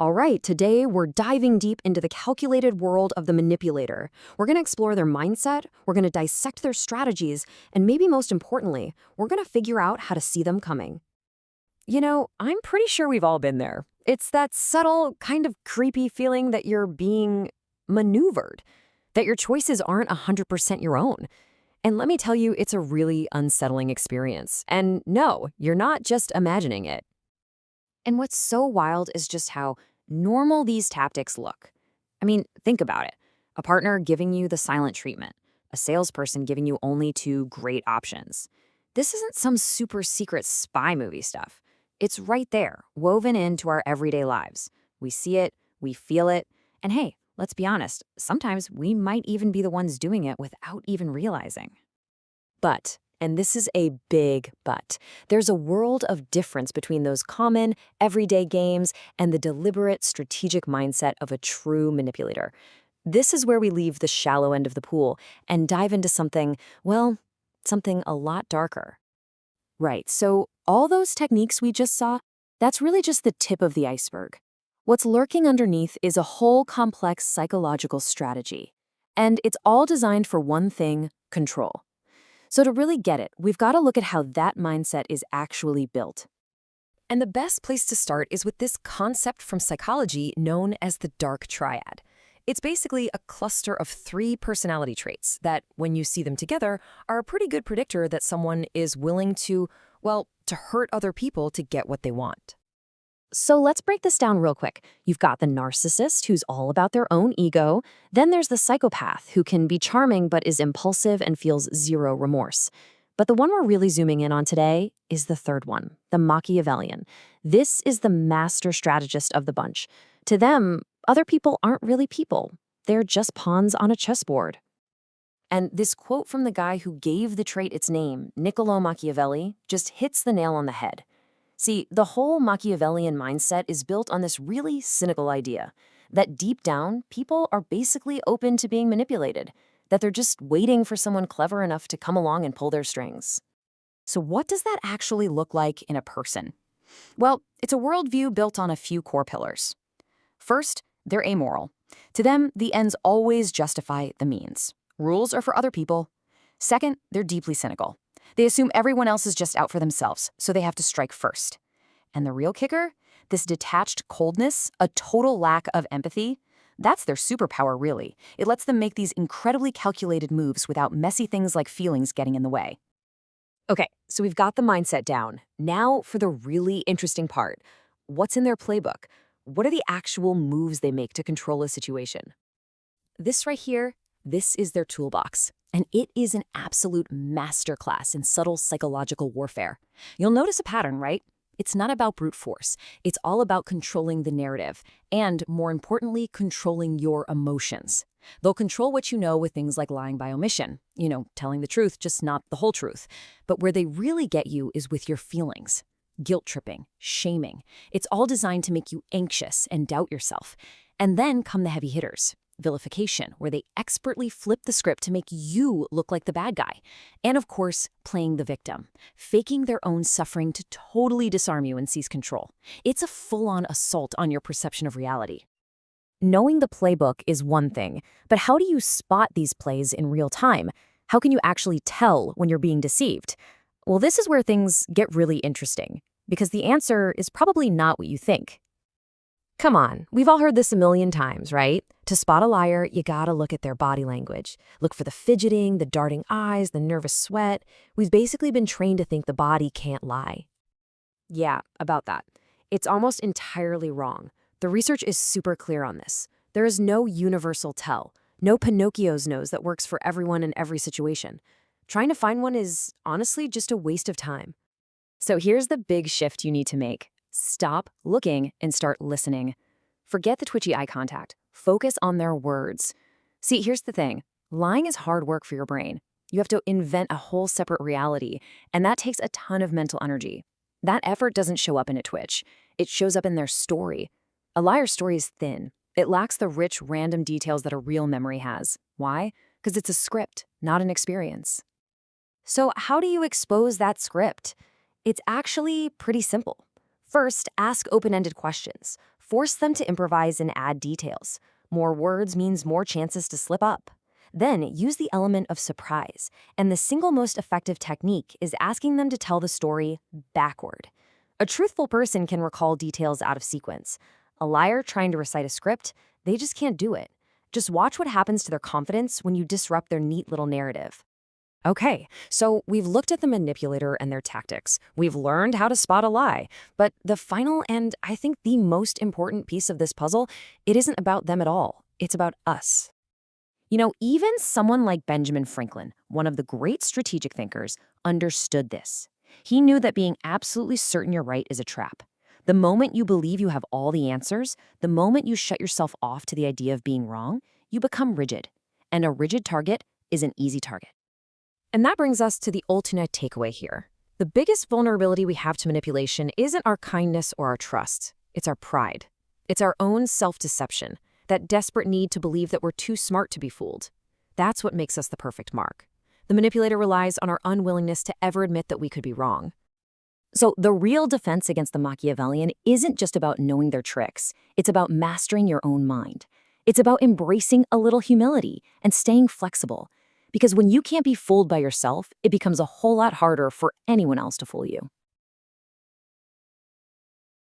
All right, today we're diving deep into the calculated world of the manipulator. We're going to explore their mindset, we're going to dissect their strategies, and maybe most importantly, we're going to figure out how to see them coming. I'm pretty sure we've all been there. It's that subtle, kind of creepy feeling that you're being maneuvered, that your choices aren't 100% your own. And let me tell you, it's a really unsettling experience. And no, you're not just imagining it. And what's so wild is just how normal these tactics look. I mean, think about it. A partner giving you the silent treatment, a salesperson giving you only two great options. This isn't some super secret spy movie stuff. It's right there, woven into our everyday lives. We see it, we feel it, and hey, let's be honest, sometimes we might even be the ones doing it without even realizing. But, and this is a big but, there's a world of difference between those common, everyday games and the deliberate, strategic mindset of a true manipulator. This is where we leave the shallow end of the pool and dive into something, well, something a lot darker. Right, so all those techniques we just saw, that's really just the tip of the iceberg. What's lurking underneath is a whole complex psychological strategy. And it's all designed for one thing, control. So to really get it, we've got to look at how that mindset is actually built. And the best place to start is with this concept from psychology known as the dark triad. It's basically a cluster of 3 personality traits that, when you see them together, are a pretty good predictor that someone is willing to, well, to hurt other people to get what they want. So let's break this down real quick. You've got the narcissist, who's all about their own ego. Then there's the psychopath, who can be charming but is impulsive and feels zero remorse. But the one we're really zooming in on today is the third one, the Machiavellian. This is the master strategist of the bunch. To them, other people aren't really people. They're just pawns on a chessboard. And this quote from the guy who gave the trait its name, Niccolo Machiavelli, just hits the nail on the head. See, the whole Machiavellian mindset is built on this really cynical idea that deep down, people are basically open to being manipulated, that they're just waiting for someone clever enough to come along and pull their strings. So what does that actually look like in a person? Well, it's a worldview built on a few core pillars. First, they're amoral. To them, the ends always justify the means. Rules are for other people. Second, they're deeply cynical. They assume everyone else is just out for themselves, so they have to strike first. And the real kicker? This detached coldness, a total lack of empathy, that's their superpower, really. It lets them make these incredibly calculated moves without messy things like feelings getting in the way. Okay, so we've got the mindset down. Now for the really interesting part. What's in their playbook? What are the actual moves they make to control a situation? This right here, this is their toolbox. And it is an absolute masterclass in subtle psychological warfare. You'll notice a pattern, right? It's not about brute force. It's all about controlling the narrative and, more importantly, controlling your emotions. They'll control what you know with things like lying by omission, telling the truth, just not the whole truth. But where they really get you is with your feelings. Guilt tripping, shaming. It's all designed to make you anxious and doubt yourself. And then come the heavy hitters. Vilification, where they expertly flip the script to make you look like the bad guy. And of course, playing the victim, faking their own suffering to totally disarm you and seize control. It's a full-on assault on your perception of reality. Knowing the playbook is one thing, but how do you spot these plays in real time? How can you actually tell when you're being deceived? Well, this is where things get really interesting, because the answer is probably not what you think. Come on, we've all heard this a million times, right? To spot a liar, you gotta look at their body language. Look for the fidgeting, the darting eyes, the nervous sweat. We've basically been trained to think the body can't lie. Yeah, about that. It's almost entirely wrong. The research is super clear on this. There is no universal tell, no Pinocchio's nose that works for everyone in every situation. Trying to find one is honestly just a waste of time. So here's the big shift you need to make. Stop looking and start listening. Forget the twitchy eye contact. Focus on their words. See, here's the thing. Lying is hard work for your brain. You have to invent a whole separate reality, and that takes a ton of mental energy. That effort doesn't show up in a twitch. It shows up in their story. A liar's story is thin. It lacks the rich, random details that a real memory has. Why? Because it's a script, not an experience. So how do you expose that script? It's actually pretty simple. First, ask open-ended questions. Force them to improvise and add details. More words means more chances to slip up. Then use the element of surprise, and the single most effective technique is asking them to tell the story backward. A truthful person can recall details out of sequence. A liar trying to recite a script, they just can't do it. Just watch what happens to their confidence when you disrupt their neat little narrative. Okay, so we've looked at the manipulator and their tactics. We've learned how to spot a lie. But the final and I think the most important piece of this puzzle, it isn't about them at all. It's about us. Even someone like Benjamin Franklin, one of the great strategic thinkers, understood this. He knew that being absolutely certain you're right is a trap. The moment you believe you have all the answers, the moment you shut yourself off to the idea of being wrong, you become rigid. And a rigid target is an easy target. And that brings us to the ultimate takeaway here. The biggest vulnerability we have to manipulation isn't our kindness or our trust. It's our pride. It's our own self-deception, that desperate need to believe that we're too smart to be fooled. That's what makes us the perfect mark. The manipulator relies on our unwillingness to ever admit that we could be wrong. So the real defense against the Machiavellian isn't just about knowing their tricks. It's about mastering your own mind. It's about embracing a little humility and staying flexible. Because when you can't be fooled by yourself, it becomes a whole lot harder for anyone else to fool you.